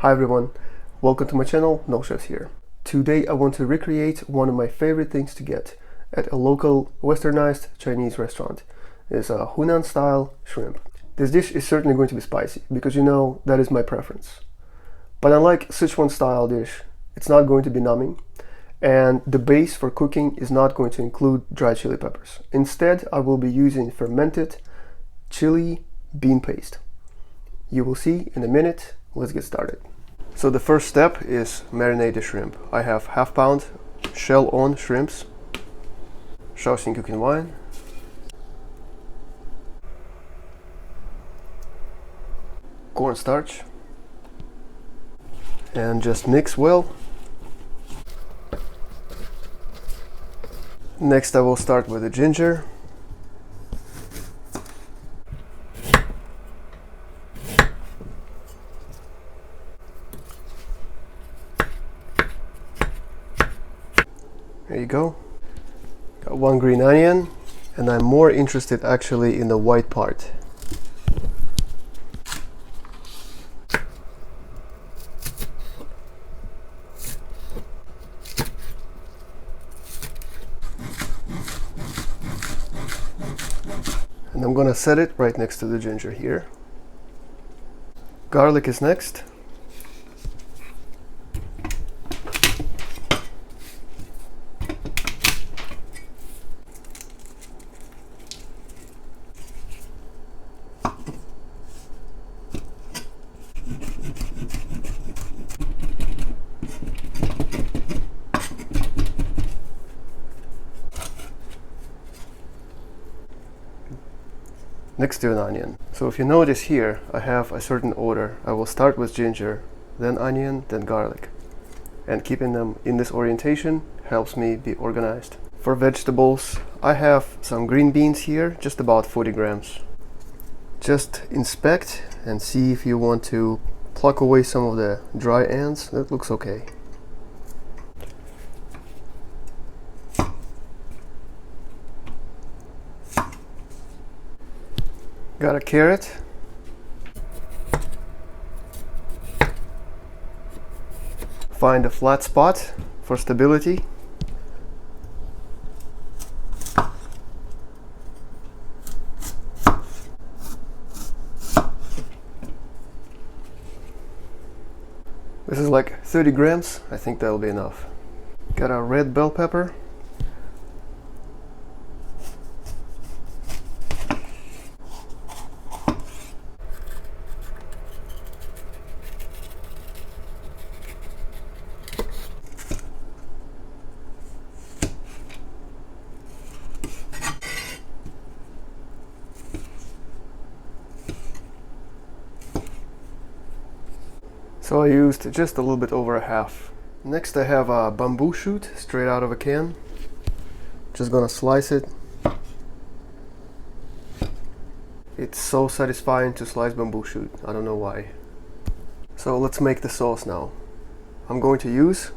Hi everyone, welcome to my channel, No Chefs here. Today I want to recreate one of my favorite things to get at a local westernized Chinese restaurant. It's a Hunan style shrimp. This dish is certainly going to be spicy because you know that is my preference. But unlike Sichuan style dish, it's not going to be numbing, and the base for cooking is not going to include dried chili peppers. Instead, I will be using fermented chili bean paste. You will see in a minute. Let's get started. So the first step is marinate the shrimp. I have half pound shell-on shrimps, Shao Xing cooking wine, cornstarch, and just mix well. Next I will start with the ginger. There you go. Got one green onion, and I'm more interested actually in the white part. And I'm gonna set it right next to the ginger here. Garlic is next. Next to an onion. So if you notice here, I have a certain order. I will start with ginger, then onion, then garlic. And keeping them in this orientation helps me be organized. For vegetables, I have some green beans here, just about 40 grams. Just inspect and see if you want to pluck away some of the dry ends. That looks okay. Got a carrot. Find a flat spot for stability. This is like 30 grams. I think that'll be enough. Got a red bell pepper. So I used just a little bit over a half. Next I have a bamboo shoot straight out of a can. Just gonna slice it. It's so satisfying to slice bamboo shoot. I don't know why. So let's make the sauce now. I'm going to use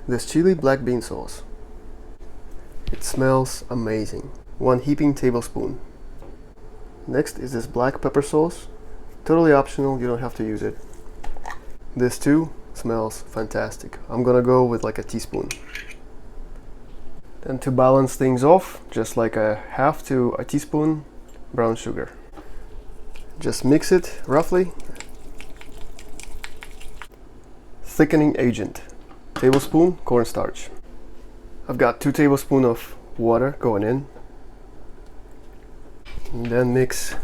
this chili black bean sauce. It smells amazing. 1 heaping tablespoon. Next is this black pepper sauce. Totally optional, you don't have to use it. This too smells fantastic. I'm gonna go with like a teaspoon. And to balance things off, just like a half to a teaspoon brown sugar. Just mix it roughly. Thickening agent, tablespoon cornstarch. I've got 2 tablespoons of water going in. And then mix.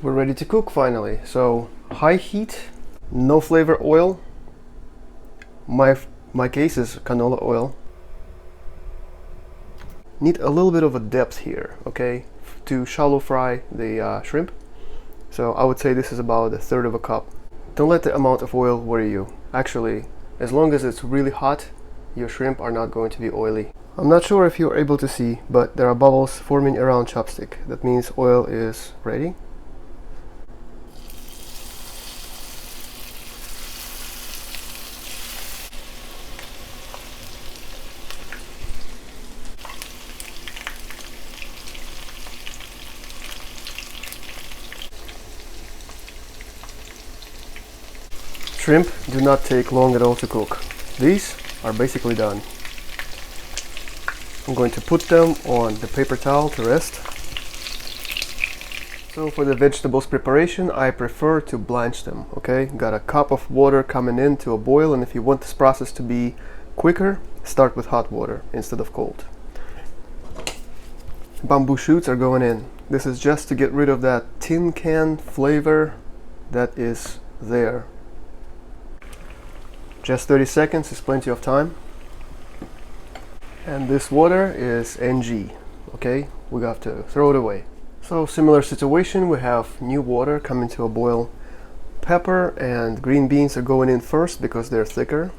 We're ready to cook finally. So high heat, no flavor oil. My case is canola oil. Need a little bit of a depth here, okay, to shallow fry the shrimp. So I would say this is about 1/3 of a cup. Don't let the amount of oil worry you. Actually, as long as it's really hot, your shrimp are not going to be oily. I'm not sure if you're able to see, but there are bubbles forming around chopstick. That means oil is ready. Shrimp do not take long at all to cook. These are basically done. I'm going to put them on the paper towel to rest. So for the vegetables preparation, I prefer to blanch them, okay? Got a cup of water coming in to a boil, and if you want this process to be quicker, start with hot water instead of cold. Bamboo shoots are going in. This is just to get rid of that tin can flavor that is there. Just 30 seconds is plenty of time. And this water is NG, okay? We have to throw it away. So similar situation, we have new water coming to a boil. Pepper and green beans are going in first because they're thicker.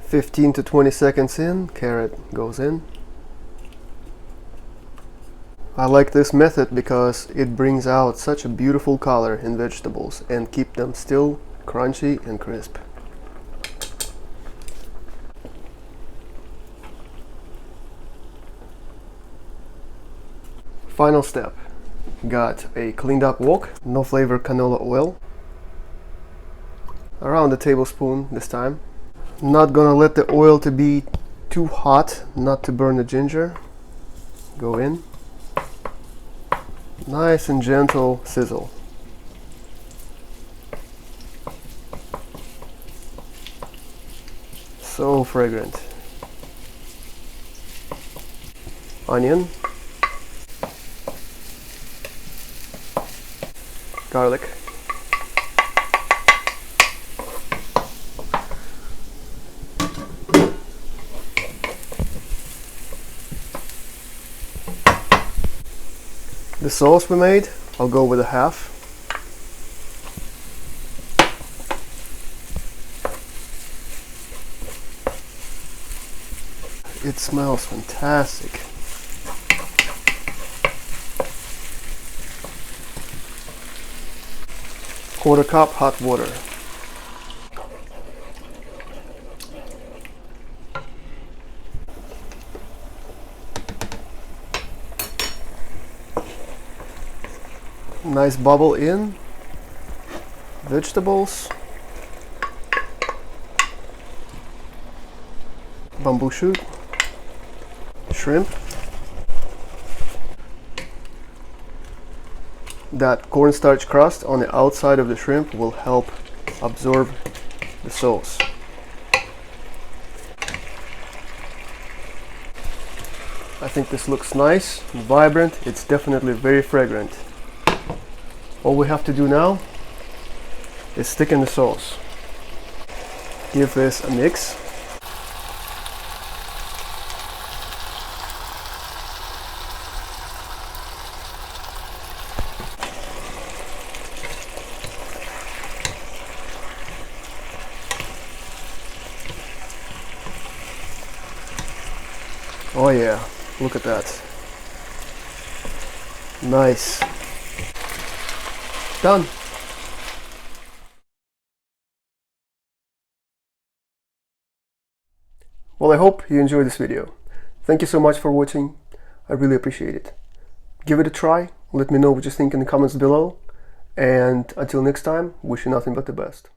"15 to 20 seconds in, carrot goes in. I like this method because it brings out such a beautiful color in vegetables and keep them still crunchy and crisp. Final step. Got a cleaned up wok, no flavor canola oil. Around a tablespoon this time. Not gonna let the oil to be too hot, not to burn the ginger. Go in. Nice and gentle sizzle. So fragrant. Onion. Garlic. The sauce we made, I'll go with a half. It smells fantastic. Quarter cup hot water. Nice bubble in. Vegetables. Bamboo shoot. Shrimp. That cornstarch crust on the outside of the shrimp will help absorb the sauce. I think this looks nice and vibrant. It's definitely very fragrant. All we have to do now is stick in the sauce. Give this a mix. Oh yeah, look at that. Nice. Done. Well, I hope you enjoyed this video. Thank you so much for watching. I really appreciate it. Give it a try. Let me know what you think in the comments below. And until next time, wish you nothing but the best.